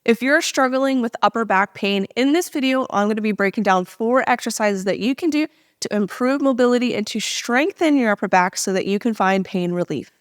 If you're struggling with upper back pain, in this video, I'm going to be breaking down 4 exercises that you can do to improve mobility and to strengthen your upper back so that you can find pain relief.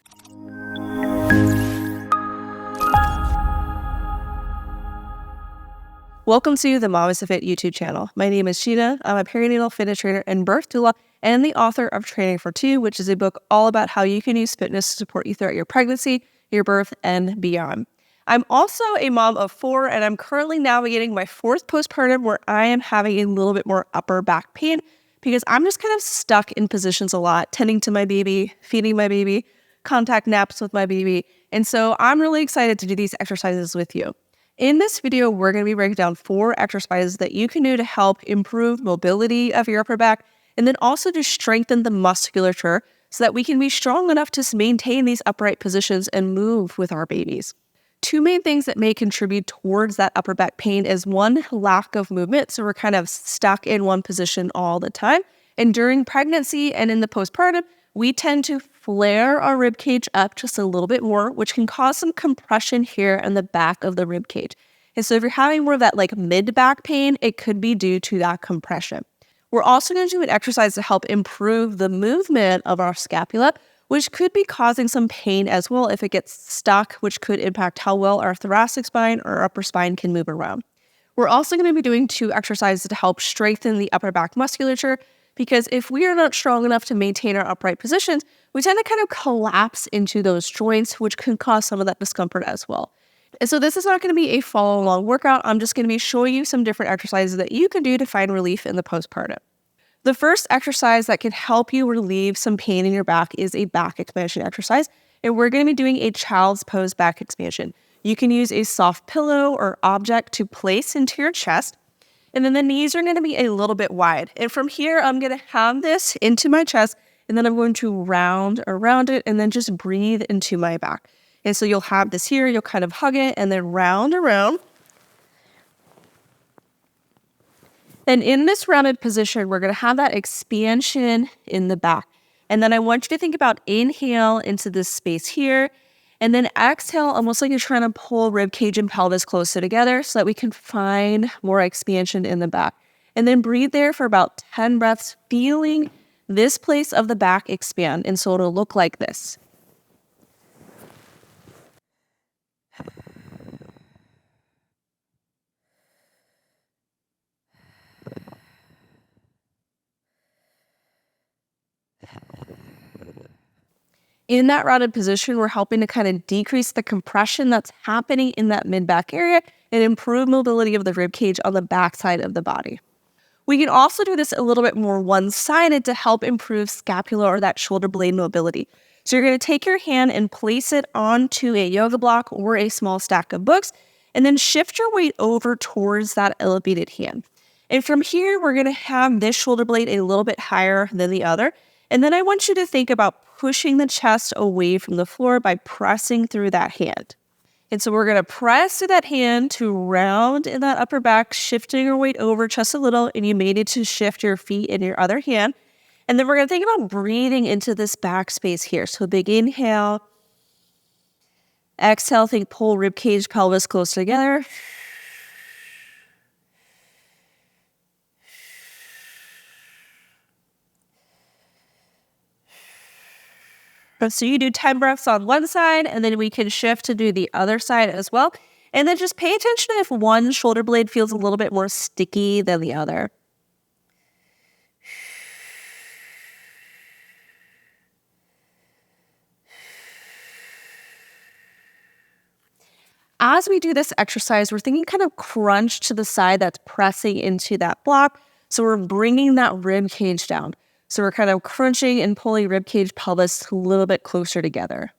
Welcome to the MamasteFit YouTube channel. My name is Gina. I'm a perinatal fitness trainer and birth doula and the author of Training for Two, which is a book all about how you can use fitness to support you throughout your pregnancy, your birth, and beyond. I'm also a mom of 4, and I'm currently navigating my 4th postpartum where I am having a little bit more upper back pain because I'm just kind of stuck in positions a lot, tending to my baby, feeding my baby, contact naps with my baby. And so I'm really excited to do these exercises with you. In this video, we're going to be breaking down 4 exercises that you can do to help improve mobility of your upper back and then also to strengthen the musculature so that we can be strong enough to maintain these upright positions and move with our babies. 2 main things that may contribute towards that upper back pain is 1, lack of movement. So we're kind of stuck in one position all the time. And during pregnancy and in the postpartum, we tend to flare our rib cage up just a little bit more, which can cause some compression here in the back of the rib cage. And so if you're having more of that like mid-back pain, it could be due to that compression. We're also going to do an exercise to help improve the movement of our scapula, which could be causing some pain as well if it gets stuck, which could impact how well our thoracic spine or upper spine can move around. We're also going to be doing 2 exercises to help strengthen the upper back musculature, because if we are not strong enough to maintain our upright positions, we tend to kind of collapse into those joints, which can cause some of that discomfort as well. And so this is not going to be a follow-along workout. I'm just going to be showing you some different exercises that you can do to find relief in the postpartum. The first exercise that can help you relieve some pain in your back is a back expansion exercise, and we're going to be doing a child's pose back expansion. You can use a soft pillow or object to place into your chest. And then the knees are going to be a little bit wide. And from here, I'm going to have this into my chest, and then I'm going to round around it and then just breathe into my back. And so you'll have this here, you'll kind of hug it and then round around. And in this rounded position, we're going to have that expansion in the back. And then I want you to think about inhale into this space here. And then exhale, almost like you're trying to pull rib cage and pelvis closer together so that we can find more expansion in the back. And then breathe there for about 10 breaths, feeling this place of the back expand. And so it'll look like this. In that rounded position, we're helping to kind of decrease the compression that's happening in that mid-back area and improve mobility of the rib cage on the back side of the body. We can also do this a little bit more one-sided to help improve scapula or that shoulder blade mobility. So you're going to take your hand and place it onto a yoga block or a small stack of books, and then shift your weight over towards that elevated hand. And from here, we're going to have this shoulder blade a little bit higher than the other. And then I want you to think about pushing the chest away from the floor by pressing through that hand. And so we're going to press through that hand to round in that upper back, shifting your weight over just a little, and you may need to shift your feet in your other hand. And then we're going to think about breathing into this back space here. So big inhale. Exhale, think pull rib cage, pelvis close together. So you do 10 breaths on one side, and then we can shift to do the other side as well. And then just pay attention if one shoulder blade feels a little bit more sticky than the other. As we do this exercise, we're thinking kind of crunch to the side that's pressing into that block. So we're bringing that rib cage down. So we're kind of crunching and pulling rib cage, pelvis a little bit closer together.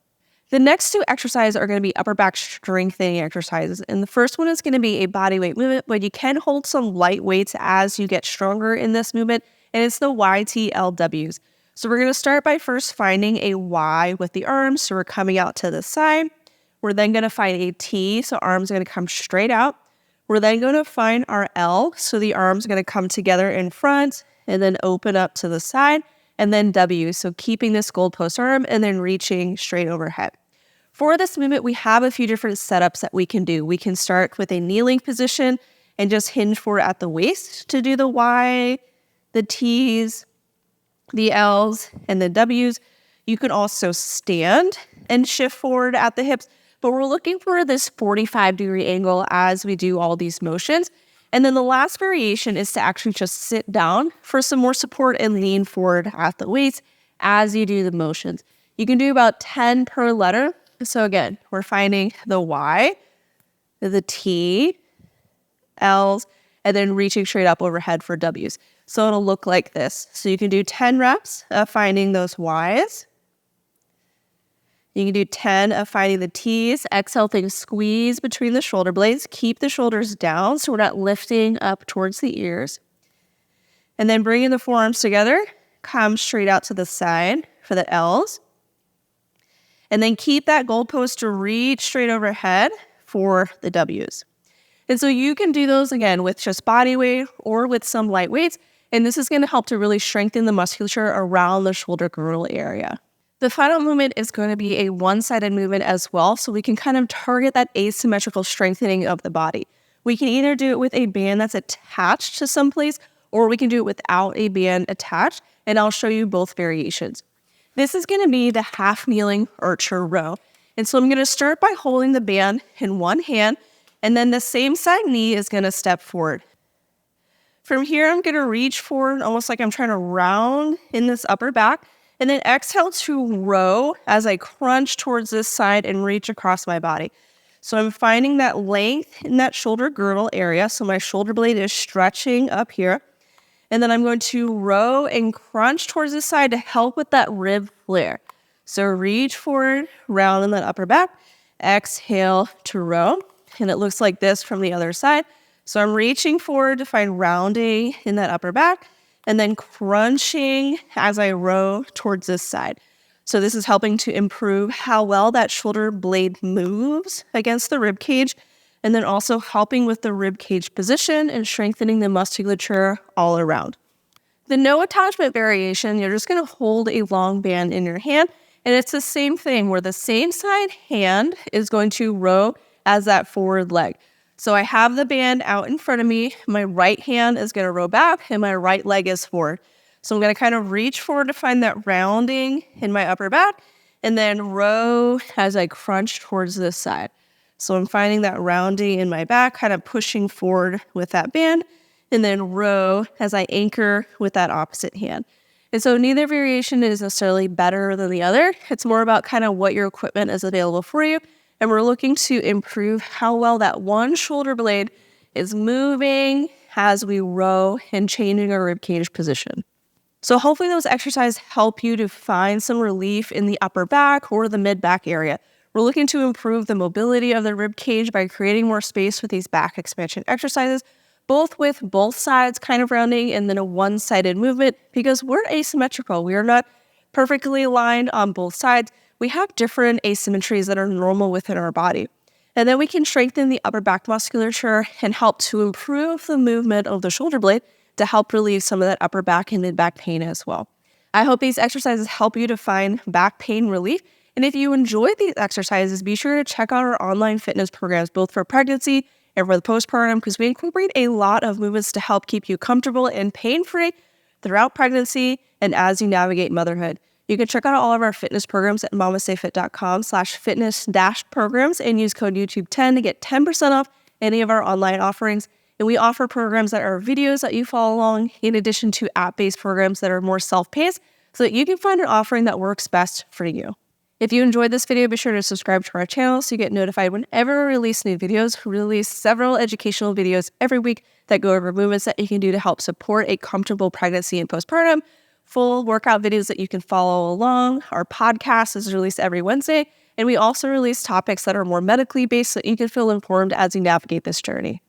The next 2 exercises are going to be upper back strengthening exercises. And the first one is going to be a body weight movement, but you can hold some light weights as you get stronger in this movement. And it's the YTLWs. So we're going to start by first finding a Y with the arms. So we're coming out to the side. We're then going to find a T. So arms are going to come straight out. We're then going to find our L. So the arms are going to come together in front and then open up to the side, and then W. So keeping this goalpost arm and then reaching straight overhead. For this movement, we have a few different setups that we can do. We can start with a kneeling position and just hinge forward at the waist to do the Y, the T's, the L's, and the W's. You can also stand and shift forward at the hips, but we're looking for this 45-degree angle as we do all these motions. And then the last variation is to actually just sit down for some more support and lean forward at the waist as you do the motions. You can do about 10 per letter. So again, we're finding the Y, the T, L's, and then reaching straight up overhead for W's. So it'll look like this. So you can do 10 reps of finding those Y's. You can do 10 of finding the T's. Exhale, think squeeze between the shoulder blades. Keep the shoulders down so we're not lifting up towards the ears. And then bringing the forearms together, come straight out to the side for the L's. And then keep that goalpost to reach straight overhead for the W's. And so you can do those again with just body weight or with some light weights. And this is going to help to really strengthen the musculature around the shoulder girdle area. The final movement is going to be a one-sided movement as well. So we can kind of target that asymmetrical strengthening of the body. We can either do it with a band that's attached to someplace, or we can do it without a band attached. And I'll show you both variations. This is going to be the half kneeling archer row. And so I'm going to start by holding the band in one hand, and then the same side knee is going to step forward. From here, I'm going to reach forward almost like I'm trying to round in this upper back, and then exhale to row as I crunch towards this side and reach across my body. So I'm finding that length in that shoulder girdle area. So my shoulder blade is stretching up here. And then I'm going to row and crunch towards the side to help with that rib flare. So reach forward, round in that upper back. Exhale to row. And it looks like this from the other side. So I'm reaching forward to find rounding in that upper back, and then crunching as I row towards this side. So this is helping to improve how well that shoulder blade moves against the rib cage, and then also helping with the rib cage position and strengthening the musculature all around. The no attachment variation, you're just going to hold a long band in your hand, and it's the same thing where the same side hand is going to row as that forward leg. So I have the band out in front of me, my right hand is going to row back, and my right leg is forward. So I'm going to kind of reach forward to find that rounding in my upper back, and then row as I crunch towards this side. So I'm finding that rounding in my back, kind of pushing forward with that band, and then row as I anchor with that opposite hand. And so neither variation is necessarily better than the other. It's more about kind of what your equipment is available for you. And we're looking to improve how well that one shoulder blade is moving as we row and changing our rib cage position. So hopefully those exercises help you to find some relief in the upper back or the mid back area. We're looking to improve the mobility of the rib cage by creating more space with these back expansion exercises, both with both sides kind of rounding and then a one-sided movement, because we're asymmetrical. We are not perfectly aligned on both sides. We have different asymmetries that are normal within our body. And then we can strengthen the upper back musculature and help to improve the movement of the shoulder blade to help relieve some of that upper back and mid back pain as well. I hope these exercises help you to find back pain relief. And if you enjoy these exercises, be sure to check out our online fitness programs, both for pregnancy and for the postpartum, because we incorporate a lot of movements to help keep you comfortable and pain-free throughout pregnancy and as you navigate motherhood. You can check out all of our fitness programs at mamastefit.com/fitness-programs and use code YouTube10 to get 10% off any of our online offerings. And we offer programs that are videos that you follow along, in addition to app-based programs that are more self-paced, so that you can find an offering that works best for you. If you enjoyed this video, be sure to subscribe to our channel so you get notified whenever we release new videos. We release several educational videos every week that go over movements that you can do to help support a comfortable pregnancy and postpartum, full workout videos that you can follow along. Our podcast is released every Wednesday, and we also release topics that are more medically based so you can feel informed as you navigate this journey.